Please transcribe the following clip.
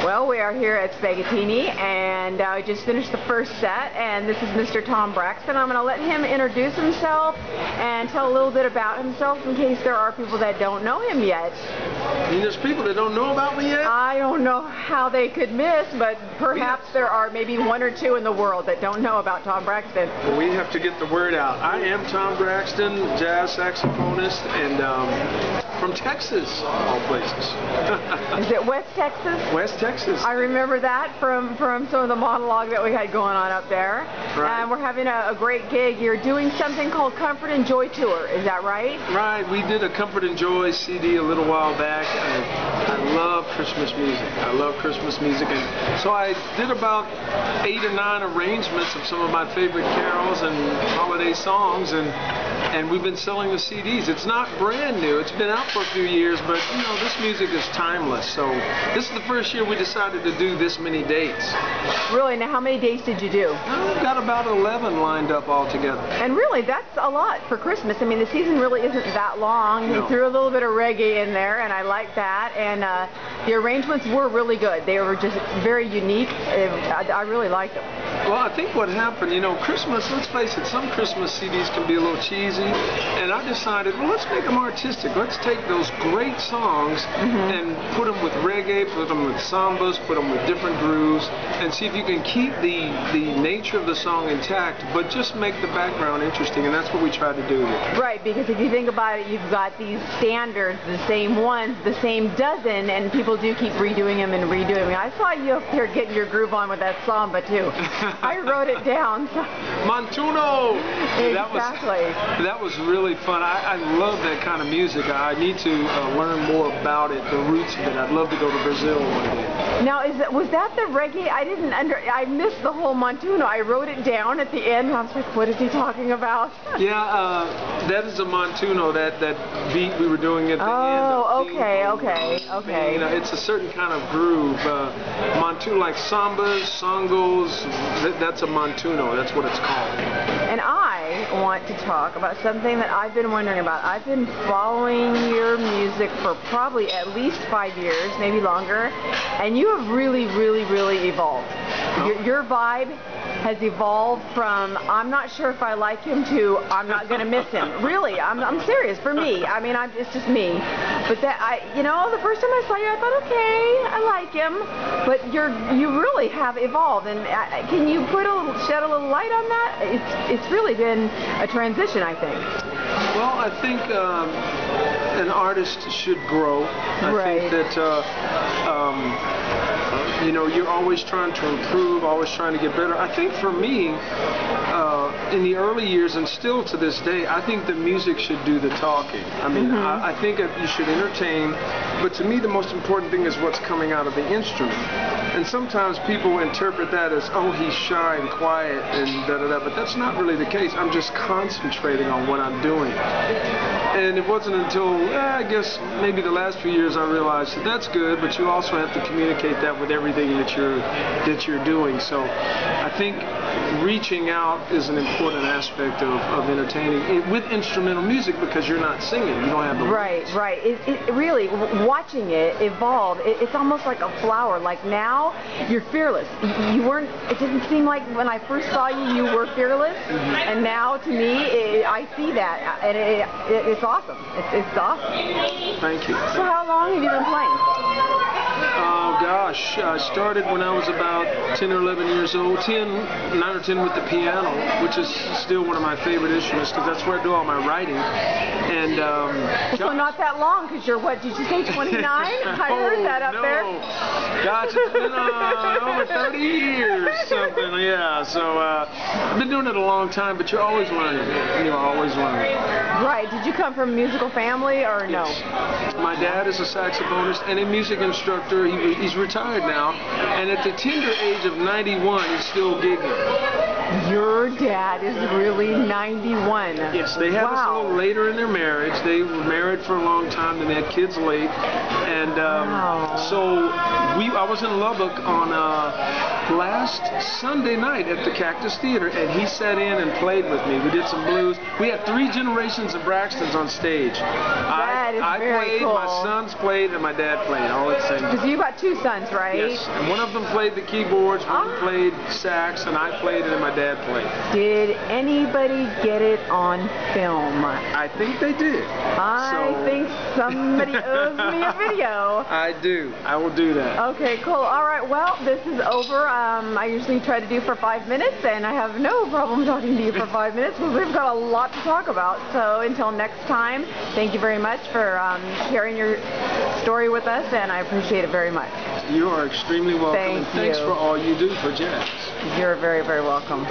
Well, we are here at Spaghettini, and I just finished the first set, and this is Mr. Tom Braxton. I'm going to let him introduce himself and tell a little bit about himself in case there are people that don't know him yet. I mean, there's people that don't know about me yet? I don't know how they could miss, but perhaps there are maybe one or two in the world that don't know about Tom Braxton. Well, we have to get the word out. I am Tom Braxton, jazz saxophonist, and from Texas, of all places. Is it West Texas? West Texas. I remember that from some of the monologue that we had going on up there. Right. And we're having a great gig. You're doing something called Comfort and Joy Tour. Is that right? Right. We did a Comfort and Joy CD a little while back. I love Christmas music. I love Christmas music. And so I did about 8 or 9 arrangements of some of my favorite carols and holiday songs, and we've been selling the CDs. It's not brand new. It's been out for a few years, but you know, this music is timeless. So this is the first year we decided to do this many dates. Really? Now, how many dates did you do? We've got about 11 lined up altogether. And really, that's a lot for Christmas. I mean, the season really isn't that long. No. You threw a little bit of reggae in there, and I like that. And the arrangements were really good. They were just very unique. I really liked them. Well, I think what happened, you know, Christmas, let's face it, some Christmas CDs can be a little cheesy, and I decided, well, let's make them artistic. Let's take those great songs and put them with reggae, put them with sambas, put them with different grooves, and see if you can keep the nature of the song intact, but just make the background interesting, and that's what we try to do here. Right, because if you think about it, you've got these standards, the same ones, the same dozen, and people do keep redoing them and redoing them. I saw you up there getting your groove on with that samba, too. I wrote it down. Montuno! Exactly. That was really fun. I love that kind of music. I need to learn more about it, the roots of it. I'd love to go to Brazil one day. Now, was that the reggae? I missed the whole Montuno. I wrote it down at the end, and I was like, what is he talking about? Yeah, that is a Montuno, that beat we were doing at the end. Oh, okay. You know, it's a certain kind of groove. Montuno, like sambas, songos, that's a Montuno. That's what it's called. And I want to talk about something that I've been wondering about. I've been following your music for probably at least 5 years, maybe longer, and you have really evolved. Your vibe has evolved from I'm not sure if I like him to I'm not going to miss him. Really, I'm serious. For me, I mean, it's just me. But you know, the first time I saw you, I thought, okay, I like him. But you really have evolved, and can you shed a little light on that? It's really been a transition, I think. Well, I think an artist should grow. I think that you know, you're always trying to improve, always trying to get better. I think for me, in the early years and still to this day, I think the music should do the talking. I mean, I think that you should entertain, but to me the most important thing is what's coming out of the instrument. And sometimes people interpret that as, oh, he's shy and quiet and da-da-da, but that's not really the case. I'm just concentrating on what I'm doing. And it wasn't until, I guess, maybe the last few years I realized that that's good, but you also have to communicate that with everything that you're doing. So I think reaching out is an important aspect of entertaining with instrumental music, because you're not singing, you don't have the words. Right. It really, watching it evolve, it's almost like a flower. Like now, you're fearless. You weren't. It didn't seem like when I first saw you, you were fearless, and now to me, I see that, and it's awesome. It's awesome. Thank you. So how long have you been playing? Oh gosh, I started when I was about 10 or 11 years old, 9 or 10 with the piano, which is still one of my favorite instruments because that's where I do all my writing. And so not that long, because you're, what did you say, 29? I heard that up there. Gosh, it's been over 30 years, something, yeah. So I've been doing it a long time, but you're always learning. You're always learning. Right. Did you come from a musical family or no? Yes. My dad is a saxophonist and a music instructor. He's retired now, and at the tender age of 91, he's still gigging. Your dad is really 91. Yes, they had us a little later in their marriage. They were married for a long time, and they had kids late. And so I was in Lubbock on last Sunday night at the Cactus Theater, and he sat in and played with me. We did some blues. We had 3 generations of Braxtons on stage. That That is I very played, cool. my sons played, and my dad played all at the same time. Because you've got two sons, right? Yes, and one of them played the keyboards, one played sax, and I played it, and my dad played. Did anybody get it on film? I think they did. I think somebody owes me a video. I do. I will do that. Okay, cool. All right, well, this is over. I usually try to do for 5 minutes, and I have no problem talking to you for 5 minutes because we've got a lot to talk about. So until next time, thank you very much for sharing your story with us, and I appreciate it very much. You are extremely welcome, and thanks for all you do for jazz. You're very, very welcome.